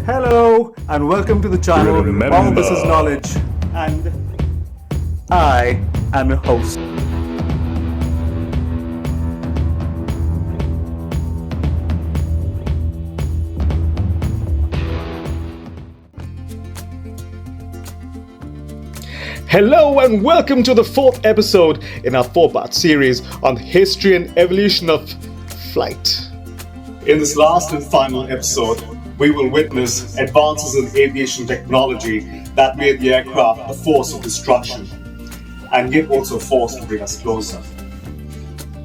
Hello and welcome to the channel All This Is Knowledge, and I am your host. Hello and welcome to the fourth episode in our four-part series on the history and evolution of flight. In this last and final episode, we will witness advances in aviation technology that made the aircraft a force of destruction, and yet also a force to bring us closer.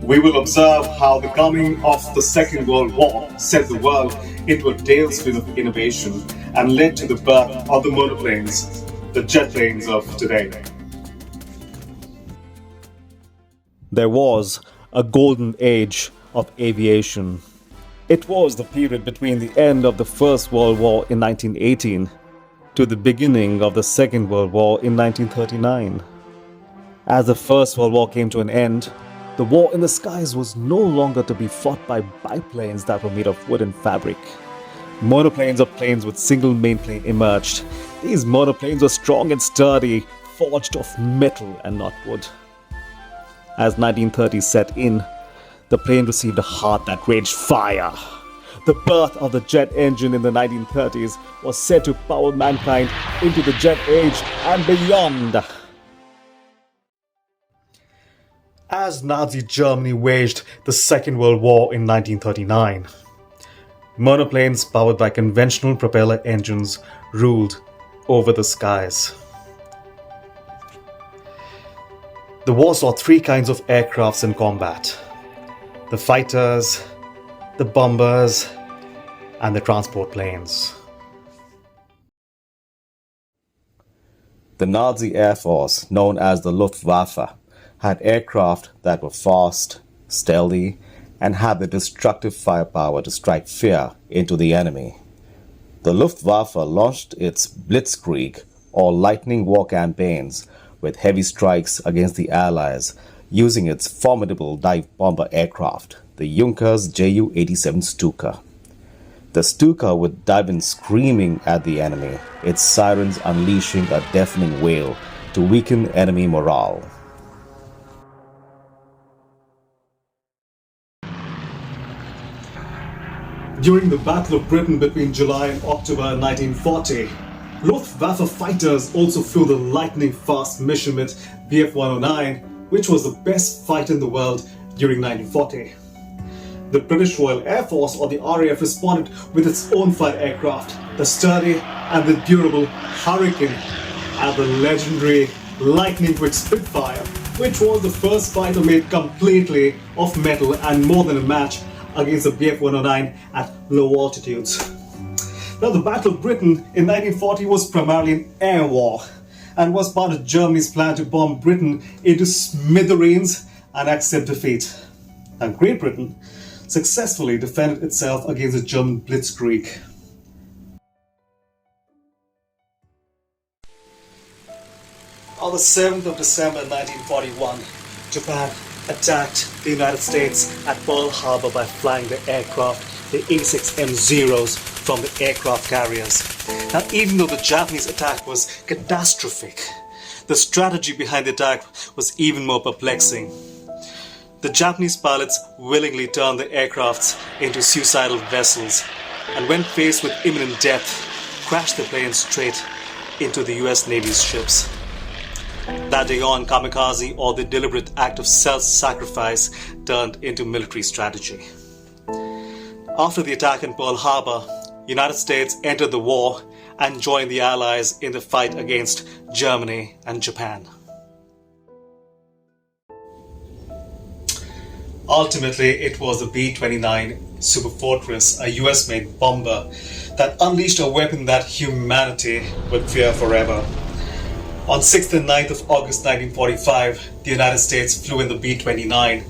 We will observe how the coming of the Second World War set the world into a tailspin of innovation and led to the birth of the monoplanes, the jetplanes of today. There was a golden age of aviation. It was the period between the end of the First World War in 1918 to the beginning of the Second World War in 1939. As the First World War came to an end, the war in the skies was no longer to be fought by biplanes that were made of wood and fabric. Monoplanes or planes with single mainplane emerged. These monoplanes were strong and sturdy, forged of metal and not wood. As 1930 set in, the plane received a heart that raged fire. The birth of the jet engine in the 1930s was said to power mankind into the jet age and beyond. As Nazi Germany waged the Second World War in 1939, monoplanes powered by conventional propeller engines ruled over the skies. The war saw three kinds of aircrafts in combat: the fighters, the bombers, and the transport planes. The Nazi Air Force, known as the Luftwaffe, had aircraft that were fast, stealthy, and had the destructive firepower to strike fear into the enemy. The Luftwaffe launched its Blitzkrieg, or lightning war campaigns, with heavy strikes against the Allies, using its formidable dive bomber aircraft, the Junkers Ju-87 Stuka. The Stuka would dive in screaming at the enemy, its sirens unleashing a deafening wail to weaken enemy morale. During the Battle of Britain between July and October 1940, Luftwaffe fighters also flew the lightning-fast Messerschmitt Bf-109, which was the best fighter in the world during 1940. The British Royal Air Force, or the RAF, responded with its own fighter aircraft, the sturdy and the durable Hurricane, and the legendary lightning-quick Spitfire, which was the first fighter made completely of metal and more than a match against the Bf-109 at low altitudes. Now, the Battle of Britain in 1940 was primarily an air war and was part of Germany's plan to bomb Britain into smithereens and accept defeat. And Great Britain successfully defended itself against the German Blitzkrieg. On the 7th of December 1941, Japan attacked the United States at Pearl Harbor by flying the aircraft, the A6M-0s, from the aircraft carriers. Now, even though the Japanese attack was catastrophic, the strategy behind the attack was even more perplexing. The Japanese pilots willingly turned the aircrafts into suicidal vessels, and when faced with imminent death, crashed the planes straight into the US Navy's ships. That day on, kamikaze, or the deliberate act of self-sacrifice, turned into military strategy. After the attack in Pearl Harbor, United States entered the war and joined the Allies in the fight against Germany and Japan. Ultimately, it was the B29 Superfortress, a US-made bomber, that unleashed a weapon that humanity would fear forever. On 6th and 9th of August 1945, the United States flew in the B29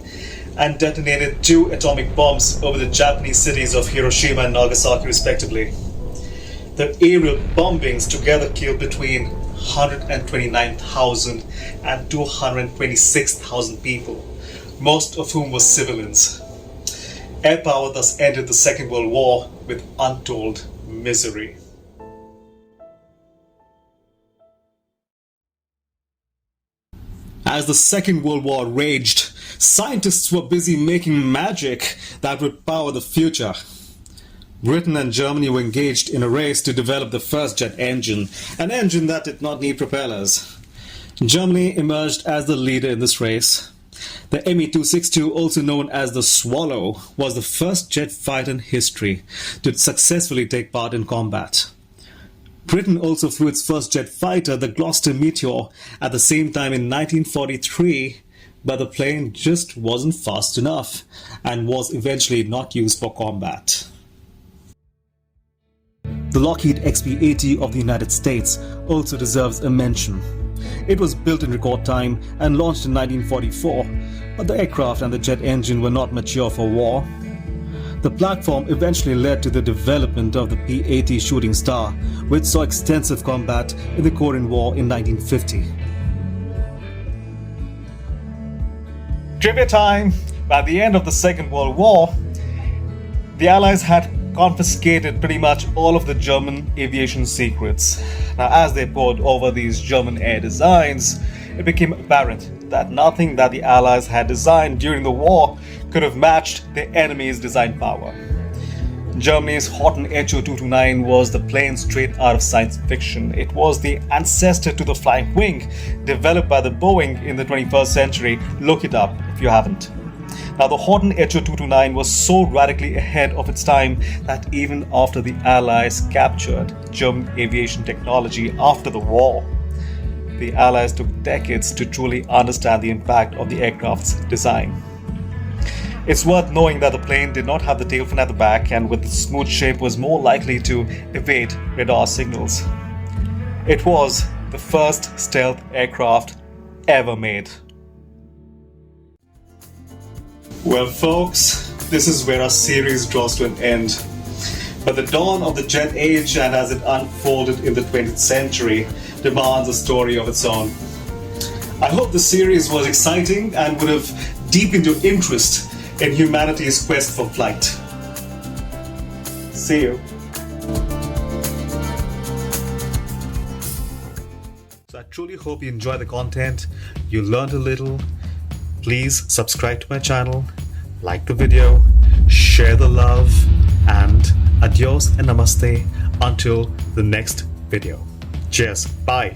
and detonated 2 atomic bombs over the Japanese cities of Hiroshima and Nagasaki respectively. The aerial bombings together killed between 129,000 and 226,000 people, most of whom were civilians. Air power thus ended the Second World War with untold misery. As the Second World War raged, scientists were busy making magic that would power the future. Britain and Germany were engaged in a race to develop the first jet engine, an engine that did not need propellers. Germany emerged as the leader in this race. The Me-262, also known as the Swallow, was the first jet fighter in history to successfully take part in combat. Britain also flew its first jet fighter, the Gloucester Meteor, at the same time in 1943, but the plane just wasn't fast enough and was eventually not used for combat. The Lockheed XP-80 of the United States also deserves a mention. It was built in record time and launched in 1944, but the aircraft and the jet engine were not mature for war. The platform eventually led to the development of the P-80 Shooting Star, which saw extensive combat in the Korean War in 1950. Trivia time! By the end of the Second World War, the Allies had confiscated pretty much all of the German aviation secrets. Now, as they pored over these German air designs, it became apparent that nothing that the Allies had designed during the war could have matched the enemy's design power. Germany's Horten HO-229 was the plane straight out of science fiction. It was the ancestor to the flying wing, developed by the Boeing in the 21st century. Look it up if you haven't. Now, the Horten HO-229 was so radically ahead of its time that even after the Allies captured German aviation technology after the war, the Allies took decades to truly understand the impact of the aircraft's design. It's worth knowing that the plane did not have the tail fin at the back and with its smooth shape was more likely to evade radar signals. It was the first stealth aircraft ever made. Well, folks, this is where our series draws to an end. But the dawn of the jet age and as it unfolded in the 20th century demands a story of its own. I hope the series was exciting and would have deepened your interest in humanity's quest for flight. See you. So I truly hope you enjoy the content, you learned a little. Please subscribe to my channel, like the video, share the love, and adios and namaste until the next video. Cheers, bye.